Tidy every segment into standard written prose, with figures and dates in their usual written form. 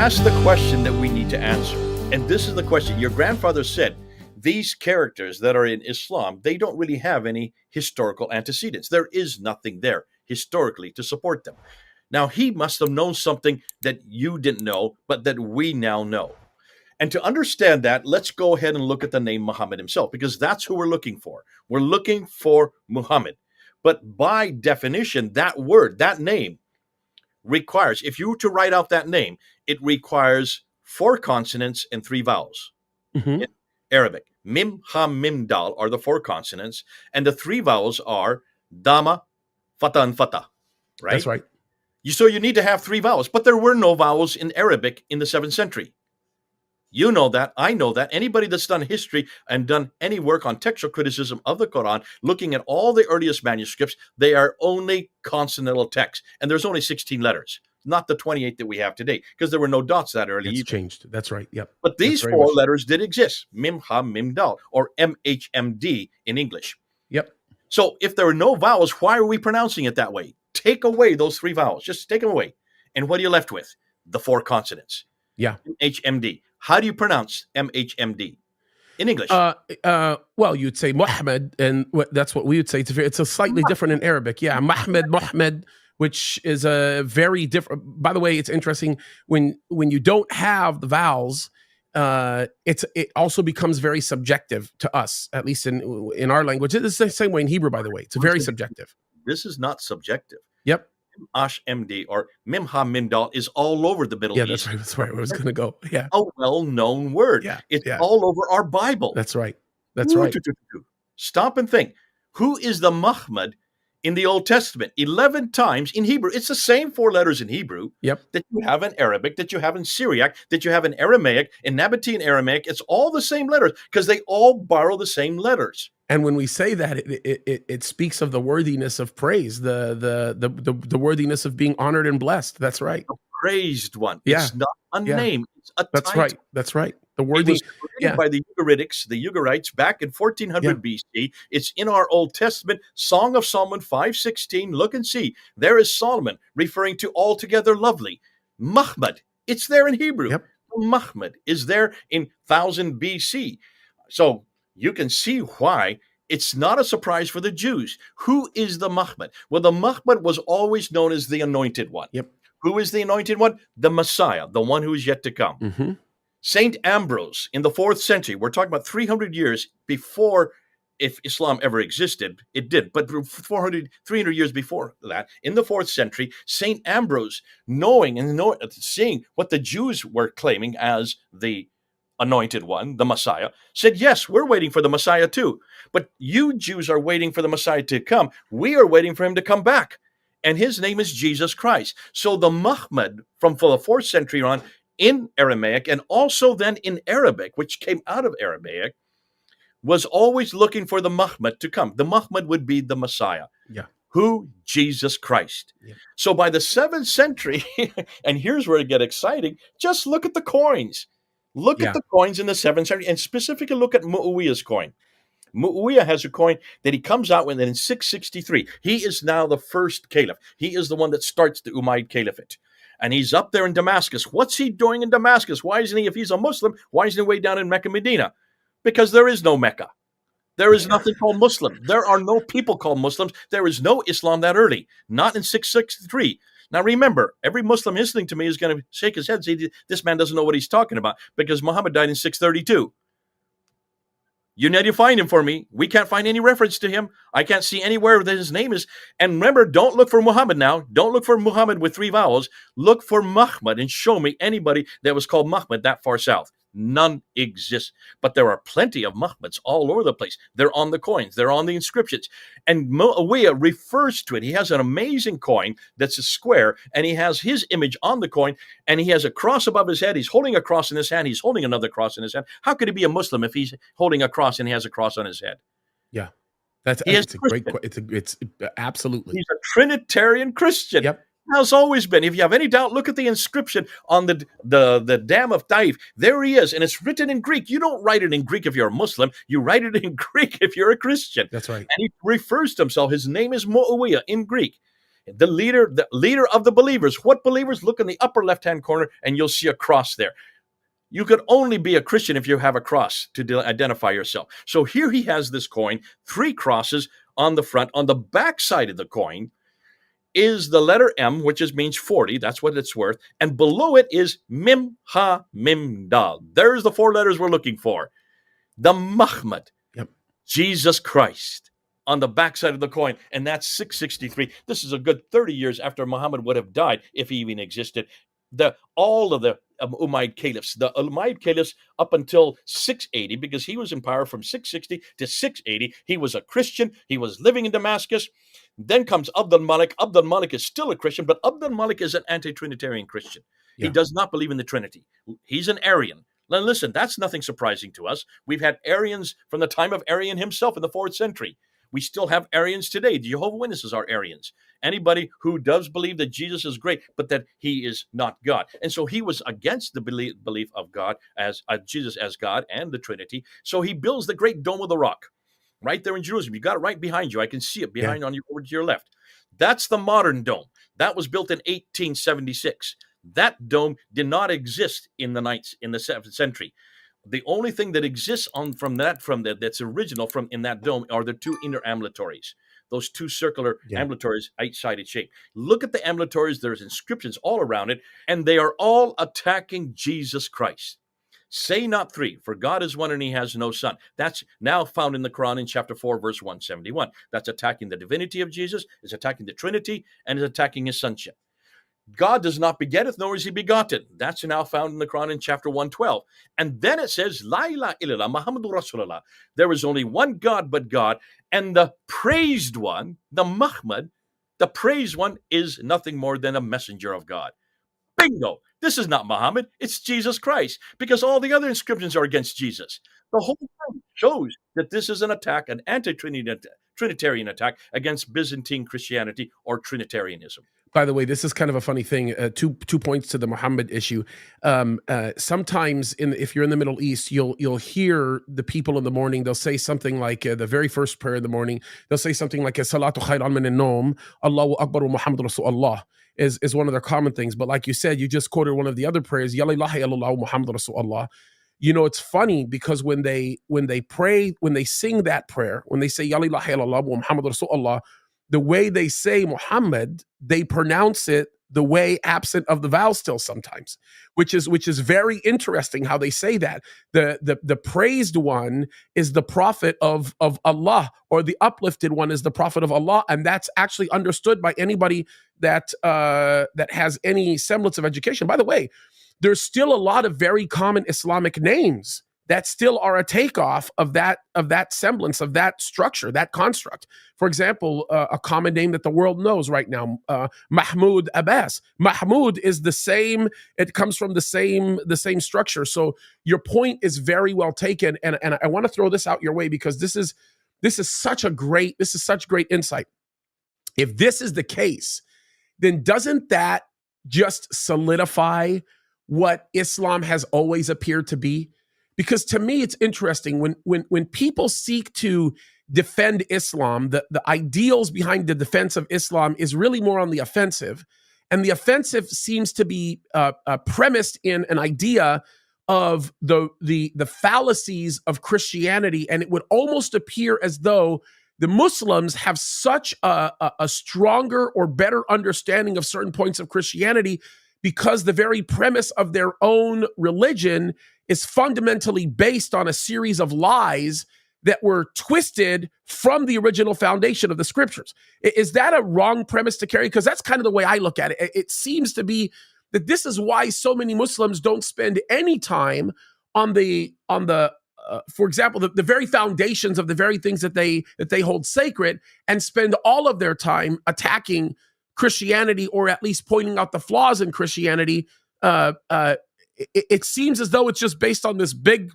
ask the question that we need to answer. And this is the question. Your grandfather said these characters that are in Islam, they don't really have any historical antecedents. There is nothing there historically to support them. Now, he must have known something that you didn't know, but that we now know. And to understand that, let's go ahead and look at the name Muhammad himself, because that's who we're looking for. We're looking for Muhammad. But by definition, that word, that name, requires, if you were to write out that name, it requires 4 consonants and 3 vowels. Mm-hmm. In Arabic, mim, ha, mim, dal are the 4 consonants, and the 3 vowels are dama, fata, and fata. Right? That's right. So you need to have 3 vowels, but there were no vowels in Arabic in the 7th century. You know that. I know that. Anybody that's done history and done any work on textual criticism of the Quran, looking at all the earliest manuscripts, they are only consonantal texts. And there's only 16 letters, not the 28 that we have today, because there were no dots that early. It's changed. That's right. Yep. But these 4 letters did exist. Mim, ha, mim, dal, or MHMD in English. Yep. So if there were no vowels, why are we pronouncing it that way? Take away those 3 vowels. Just take them away. And what are you left with? The 4 consonants. Yeah. MHMD. How do you pronounce MHMD in English? Well, you'd say Muhammad, and that's what we would say. It's a slightly different in Arabic. Yeah, Muhammad, which is a very different. By the way, it's interesting when you don't have the vowels. It also becomes very subjective to us, at least in our language. It is the same way in Hebrew, by the way. It's very subjective. This is not subjective. Yep. Ash MD or Mimha Mindal is all over the Middle East. That's right. I was going to go. Yeah. A well-known word. Yeah. It's all over our Bible. That's right. That's right. Stop and think. Who is the Muhammad in the Old Testament? 11 times in Hebrew. It's the same 4 letters in Hebrew that you have in Arabic, that you have in Syriac, that you have in Aramaic, in Nabatean Aramaic. It's all the same letters because they all borrow the same letters. And when we say that, it speaks of the worthiness of praise, the worthiness of being honored and blessed. That's right. The praised one. Yeah. It's not a name. It's a That's title. right. That's right. The worthy. It was created by the Ugarites back in 1400 BC. It's in our Old Testament, Song of Solomon 5:16. Look and see. There is Solomon referring to altogether lovely. Muhammad. It's there in Hebrew. Yep. Muhammad is there in 1000 BC. So you can see why it's not a surprise for the Jews. Who is the Muhammad? Well, the Muhammad was always known as the Anointed One. Yep. Who is the Anointed One? The Messiah, the one who is yet to come. Mm-hmm. Saint Ambrose in the 4th century, we're talking about 300 years before, if Islam ever existed, it did, but 300 years before that, in the 4th century, Saint Ambrose, knowing and seeing what the Jews were claiming as the Anointed One, the Messiah, said, yes, we're waiting for the Messiah too. But you Jews are waiting for the Messiah to come. We are waiting for him to come back. And his name is Jesus Christ. So the Muhammad from the 4th century on in Aramaic and also then in Arabic, which came out of Aramaic, was always looking for the Muhammad to come. The Muhammad would be the Messiah. Yeah. Who? Jesus Christ. Yeah. So by the 7th century, and here's where it gets exciting, just look at the coins. Look at the coins in the 7th century, and specifically look at Muawiyah's coin. Muawiyah has a coin that he comes out with in 663. He is now the first caliph. He is the one that starts the Umayyad Caliphate. And he's up there in Damascus. What's he doing in Damascus? Why isn't he, if he's a Muslim, why isn't he way down in Mecca, Medina? Because there is no Mecca. There is nothing called Muslim. There are no people called Muslims. There is no Islam that early. Not in 663. Now remember, every Muslim listening to me is going to shake his head and say, this man doesn't know what he's talking about, because Muhammad died in 632. You need to find him for me. We can't find any reference to him. I can't see anywhere that his name is. And remember, don't look for Muhammad now. Don't look for Muhammad with 3 vowels. Look for Muhammad and show me anybody that was called Muhammad that far south. None exist. But there are plenty of Muhammads all over the place. They're on the coins. They're on the inscriptions. And Muawiyah refers to it. He has an amazing coin that's a square, and he has his image on the coin, and he has a cross above his head. He's holding a cross in his hand. He's holding another cross in his hand. How could he be a Muslim if he's holding a cross and he has a cross on his head? Yeah. It's a great question. It's absolutely. He's a Trinitarian Christian. Yep. Has always been. If you have any doubt, look at the inscription on the dam of Taif. There he is, and it's written in Greek. You don't write it in Greek if you're a Muslim. You write it in Greek if you're a Christian. That's right. And he refers to himself. His name is Muawiyah in Greek. The leader of the believers. What believers? Look in the upper left-hand corner and you'll see a cross there. You could only be a Christian if you have a cross to identify yourself. So here he has this coin, 3 crosses on the front. On the back side of the coin is the letter M, which means 40. That's what it's worth. And below it is Mim Ha Mim Dal. There's the 4 letters we're looking for. The Muhammad, Yep. Jesus Christ, on the backside of the coin. And that's 663. This is a good 30 years after Muhammad would have died, if he even existed. All of the Umayyad caliphs, the Umayyad caliphs up until 680, because he was in power from 660 to 680. He was a Christian. He was living in Damascus. Then comes Abdul Malik. Abdul Malik is still a Christian, but Abdul Malik is an anti-Trinitarian Christian. Yeah. He does not believe in the Trinity. He's an Arian. Now, listen, that's nothing surprising to us. We've had Arians from the time of Arian himself in the 4th century. We still have Arians today. The Jehovah's Witnesses are Arians. Anybody who does believe that Jesus is great, but that he is not God. And so he was against the belief of God as Jesus as God and the Trinity. So he builds the great Dome of the Rock right there in Jerusalem. You got it right behind you. I can see it behind over to your left. That's the modern dome. That was built in 1876. That dome did not exist in the 7th century. The only thing that exists that's original from in that dome are the 2 inner ambulatories. Those 2 circular ambulatories, 8-sided shape. Look at the ambulatories. There's inscriptions all around it, and they are all attacking Jesus Christ. Say not 3, for God is one and he has no son. That's now found in the Quran in chapter 4, verse 171. That's attacking the divinity of Jesus, is attacking the Trinity, and is attacking his sonship. God does not begetteth, nor is he begotten. That's now found in the Quran in chapter 112. And then it says, La ilaha illallah, Muhammadur Rasulullah. There is only one God but God, and the praised one, the Muhammad, the praised one is nothing more than a messenger of God. Bingo! This is not Muhammad, it's Jesus Christ, because all the other inscriptions are against Jesus. The whole thing shows that this is an attack, an anti-Trinitarian attack against Byzantine Christianity or Trinitarianism. By the way, this is kind of a funny thing. 2 points to the Muhammad issue. Sometimes, if you're in the Middle East, you'll hear the people in the morning. They'll say something like the very first prayer in the morning. They'll say something like "Salatu khayran min an-nawm, Allahu Akbar wa Muhammad Rasulullah" is one of their common things. But like you said, you just quoted one of the other prayers, "Ya ilaha illallah Muhammad Rasulullah." You know, it's funny because when they pray, when they sing that prayer, when they say "Ya ilaha illallah Muhammad Rasulullah," the way they say Muhammad, they pronounce it the way absent of the vowel still sometimes, which is very interesting how they say that. The praised one is the prophet of Allah, or the uplifted one is the prophet of Allah, and that's actually understood by anybody that has any semblance of education. By the way, there's still a lot of very common Islamic names that still are a takeoff of that semblance, of that structure, that construct. For example, a common name that the world knows right now, Mahmoud Abbas. Mahmoud is the same. It comes from the same structure. So your point is very well taken, and I want to throw this out your way because this is such great insight. If this is the case, then doesn't that just solidify what Islam has always appeared to be? Because to me, it's interesting when people seek to defend Islam, the ideals behind the defense of Islam is really more on the offensive. And the offensive seems to be premised in an idea of the fallacies of Christianity. And it would almost appear as though the Muslims have such a stronger or better understanding of certain points of Christianity because the very premise of their own religion is fundamentally based on a series of lies that were twisted from the original foundation of the scriptures. Is that a wrong premise to carry? Because that's kind of the way I look at it. It seems to be that this is why so many Muslims don't spend any time on for example, the very foundations of the very things that they hold sacred, and spend all of their time attacking Christianity, or at least pointing out the flaws in Christianity. It seems as though it's just based on this big,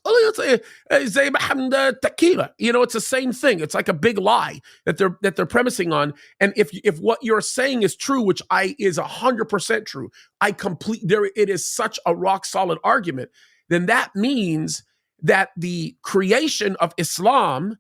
tequila. It's the same thing. It's like a big lie that they're premising on. And if what you're saying is true, which is 100% true, it is such a rock solid argument. Then that means that the creation of Islam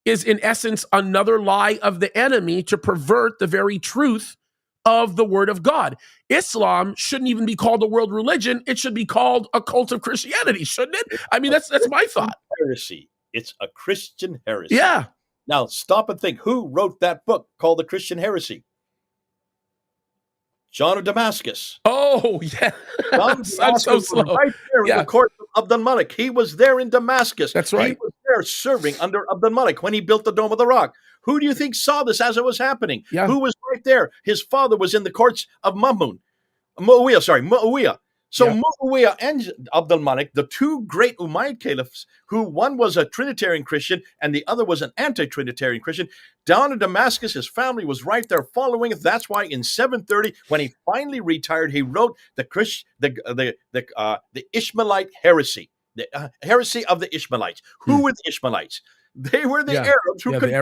is in essence another lie of the enemy to pervert the very truth of the word of God. Islam shouldn't even be called a world religion. It should be called a cult of Christianity, shouldn't it? It's I mean, a that's my Christian thought. heresy. It's a Christian heresy. Yeah. Now, stop and think. Who wrote that book called The Christian Heresy? John of Damascus. Oh, yeah. John of I'm so Damascus was slow. right there in the Yeah, court of Abdul Malik. He was there in Damascus. that's He right. was there serving under Abdul Malik when he built the Dome of the Rock. Who do you think saw this as it was happening? Yeah. Who was right there? His father was in the courts of Muawiyah. So Yeah. Muawiyah and Abdul Malik, the two great Umayyad caliphs, who one was a Trinitarian Christian and the other was an anti-Trinitarian Christian, down in Damascus, his family was right there following it. That's why in 730, when he finally retired, he wrote the Ishmaelite heresy, the heresy of the Ishmaelites. Who were the Ishmaelites? They were the Yeah. Arabs who Yeah, the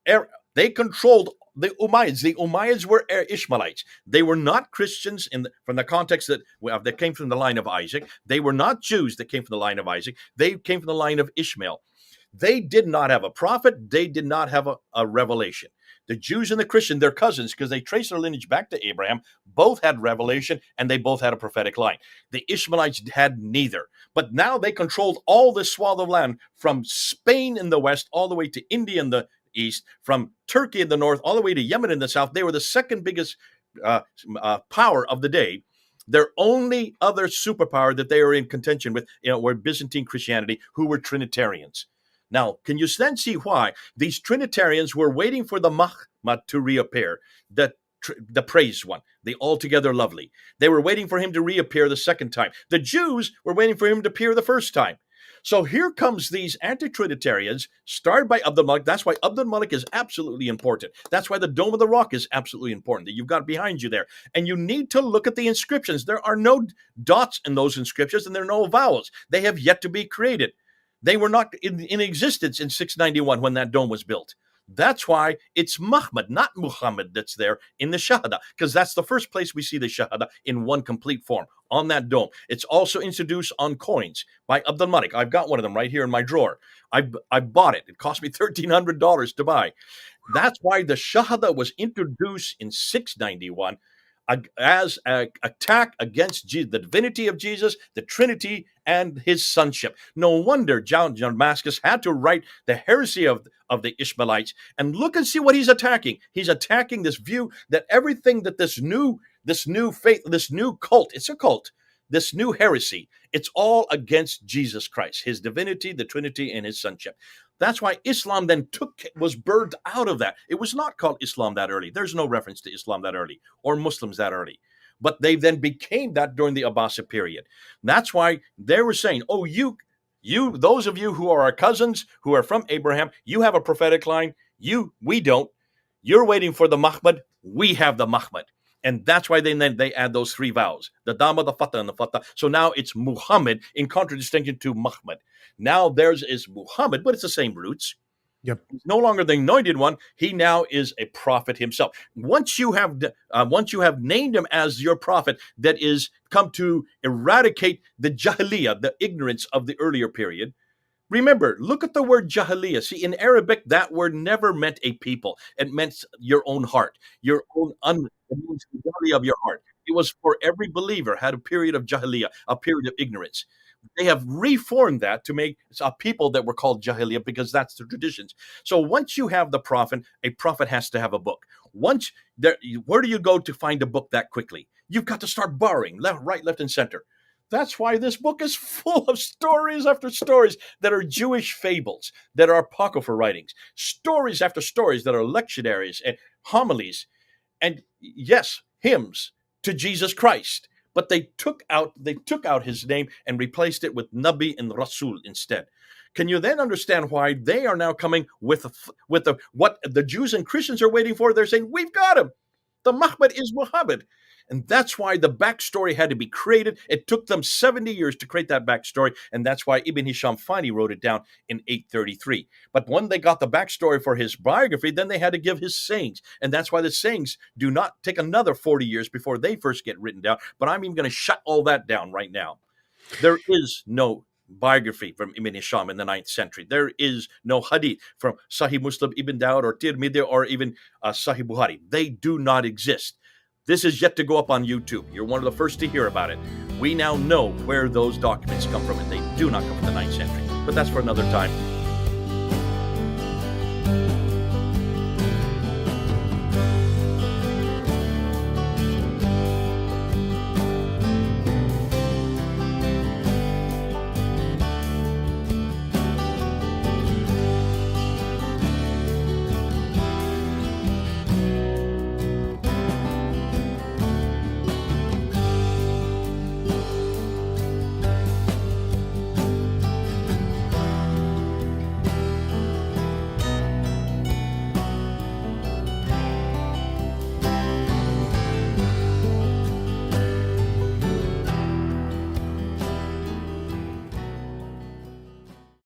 Arab. they controlled the Umayyads. The Umayyads were Ishmaelites. They were not Christians from the context that came from the line of Isaac. They were not Jews that came from the line of Isaac. They came from the line of Ishmael. They did not have a prophet. They did not have a revelation. The Jews and the Christian, they're cousins because they trace their lineage back to Abraham. Both had revelation and they both had a prophetic line. The Ishmaelites had neither. But now they controlled all this swath of land from Spain in the west all the way to India in the east, from Turkey in the north all the way to Yemen in the south. They were the second biggest power of the day. Their only other superpower that they were in contention with, were Byzantine Christianity, who were Trinitarians. Now, can you then see why these Trinitarians were waiting for the Mahmad to reappear, the praised one, the altogether lovely? They were waiting for him to reappear the second time. The Jews were waiting for him to appear the first time. So here comes these anti-Trinitarians, started by Abdul Malik. That's why Abdul Malik is absolutely important. That's why the Dome of the Rock is absolutely important, that you've got behind you there. And you need to look at the inscriptions. There are no dots in those inscriptions, and there are no vowels. They have yet to be created. They were not in existence in 691 when that dome was built. That's why it's Muhammad, not Muhammad, that's there in the Shahada, because that's the first place we see the Shahada in one complete form on that dome. It's also introduced on coins by Abdul Malik. I've got one of them right here in my drawer. I bought it. It cost me $1,300 to buy. That's why the Shahada was introduced in 691 as an attack against the divinity of Jesus, the Trinity, and his sonship. No wonder John Damascus had to write the heresy of the Ishmaelites. And look and see what he's attacking. He's attacking this view that everything that this new faith, this new cult, it's a cult, this new heresy, it's all against Jesus Christ, his divinity, the Trinity, and his sonship. That's why Islam then was birthed out of that. It was not called Islam that early. There's no reference to Islam that early or Muslims that early. But they then became that during the Abbasid period. That's why they were saying, oh, those of you who are our cousins, who are from Abraham, you have a prophetic line. We don't. You're waiting for the Mahmad. We have the Mahmad. And that's why they add those three vowels, the Dhamma, the Fatha, and the Fatha. So now it's Muhammad in contradistinction to Muhammad. Now theirs is Muhammad, but it's the same roots. Yep. He's no longer the anointed one. He now is a prophet himself. Once you have named him as your prophet, that is come to eradicate the Jahiliyyah, the ignorance of the earlier period. Remember, look at the word Jahiliyyah. See, in Arabic, that word never meant a people. It meant your own heart, your own Jahiliyyah of your heart. It was for every believer had a period of Jahiliyyah, a period of ignorance. They have reformed that to make a people that were called Jahiliyyah because that's the traditions. So once you have the prophet, a prophet has to have a book. Where do you go to find a book that quickly? You've got to start borrowing left, right, left, and center. That's why this book is full of stories after stories that are Jewish fables, that are apocryphal writings, stories after stories that are lectionaries and homilies, and yes, hymns to Jesus Christ. But they took out his name and replaced it with Nabi and Rasul instead. Can you then understand why they are now coming with what the Jews and Christians are waiting for? They're saying, we've got him. The Mahmad is Muhammad. And that's why the backstory had to be created. It took them 70 years to create that backstory. And that's why Ibn Hisham finally wrote it down in 833. But when they got the backstory for his biography, then they had to give his sayings. And that's why the sayings do not take another 40 years before they first get written down. But I'm even going to shut all that down right now. There is no biography from Ibn Hisham in the 9th century. There is no hadith from Sahih Muslim, Ibn Dawud, or Tirmidhi, or even Sahih Bukhari. They do not exist. This is yet to go up on YouTube. You're one of the first to hear about it. We now know where those documents come from, and they do not come from the 9th century. But that's for another time.